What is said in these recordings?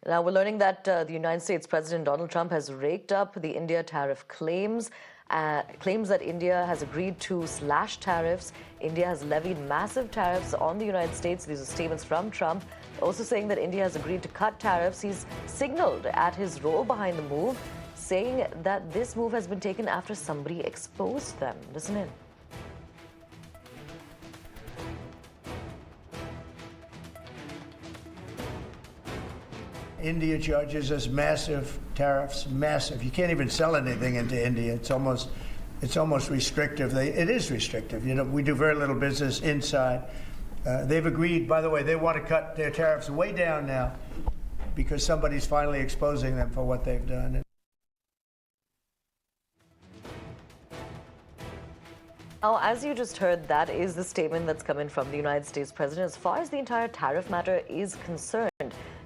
Now, we're learning that the United States President Donald Trump has raked up the India tariff claims that India has agreed to slash tariffs. India has levied massive tariffs on the United States. These are statements from Trump, also saying that India has agreed to cut tariffs. He's signaled at his role behind the move, saying that this move has been taken after somebody exposed them. Listen in. India charges us massive tariffs, massive. You can't even sell anything into India. It's almost restrictive. It is restrictive. You know, we do very little business inside. They've agreed, by the way, they want to cut their tariffs way down now because somebody's finally exposing them for what they've done. Now, as you just heard, that is the statement that's coming from the United States president as far as the entire tariff matter is concerned.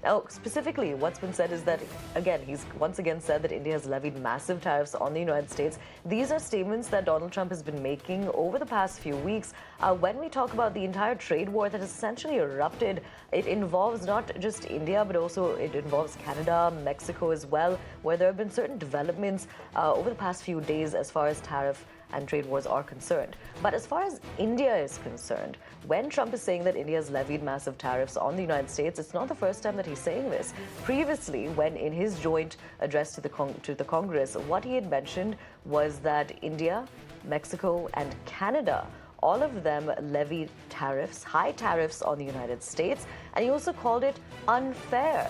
Now, specifically, what's been said is that, again, he's once again said that India has levied massive tariffs on the United States. These are statements that Donald Trump has been making over the past few weeks. When we talk about the entire trade war that has essentially erupted, it involves not just India, but also it involves Canada, Mexico as well, where there have been certain developments over the past few days as far as tariff and trade wars are concerned. But as far as India is concerned, when Trump is saying that India has levied massive tariffs on the United States, it's not the first time that he's saying this. Previously, when in his joint address to the Congress, what he had mentioned was that India, Mexico, and Canada, all of them levied tariffs, high tariffs on the United States, and he also called it unfair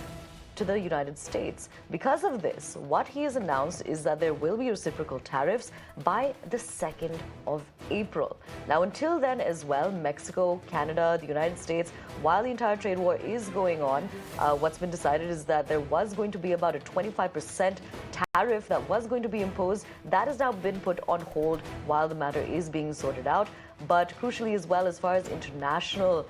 to the United States. Because of this, what he has announced is that there will be reciprocal tariffs by the 2nd of April. Now, until then as well, Mexico, Canada, the United States, while the entire trade war is going on, what's been decided is that there was going to be about a 25% tariff that was going to be imposed. That has now been put on hold while the matter is being sorted out. But crucially as well, as far as international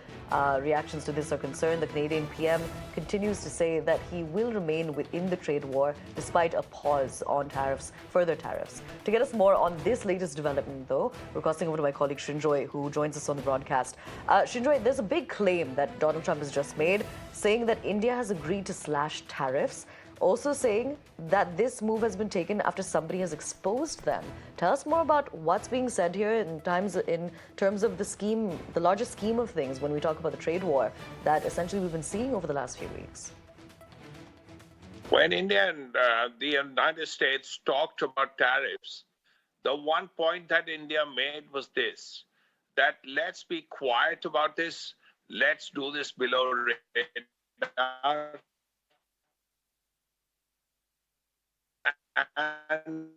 reactions to this are concerned, the Canadian PM continues to say that he will remain within the trade war despite a pause on tariffs, further tariffs. To get us more on this latest development, though, we're crossing over to my colleague Srinjoy, who joins us on the broadcast. Srinjoy, there's a big claim that Donald Trump has just made, saying that India has agreed to slash tariffs, also saying that this move has been taken after somebody has exposed them. Tell us more about what's being said here in terms of the scheme, the larger scheme of things when we talk about the trade war that essentially we've been seeing over the last few weeks. When India and the United States talked about tariffs, the one point that India made was this, that let's be quiet about this, let's do this below radar. And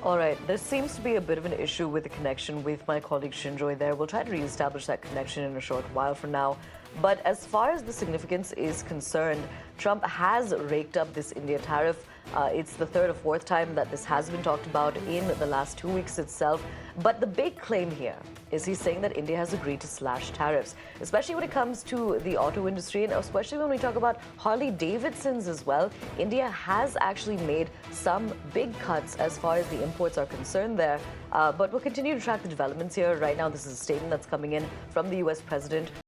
all right, there seems to be a bit of an issue with the connection with my colleague Srinjoy there. We'll try to reestablish that connection in a short while from now. But as far as the significance is concerned, Trump has raked up this India tariff. It's the third or fourth time that this has been talked about in the last 2 weeks itself. But the big claim here is he's saying that India has agreed to slash tariffs, especially when it comes to the auto industry and especially when we talk about Harley-Davidsons as well. India has actually made some big cuts as far as the imports are concerned there. But we'll continue to track the developments here. Right now, this is a statement that's coming in from the U.S. president.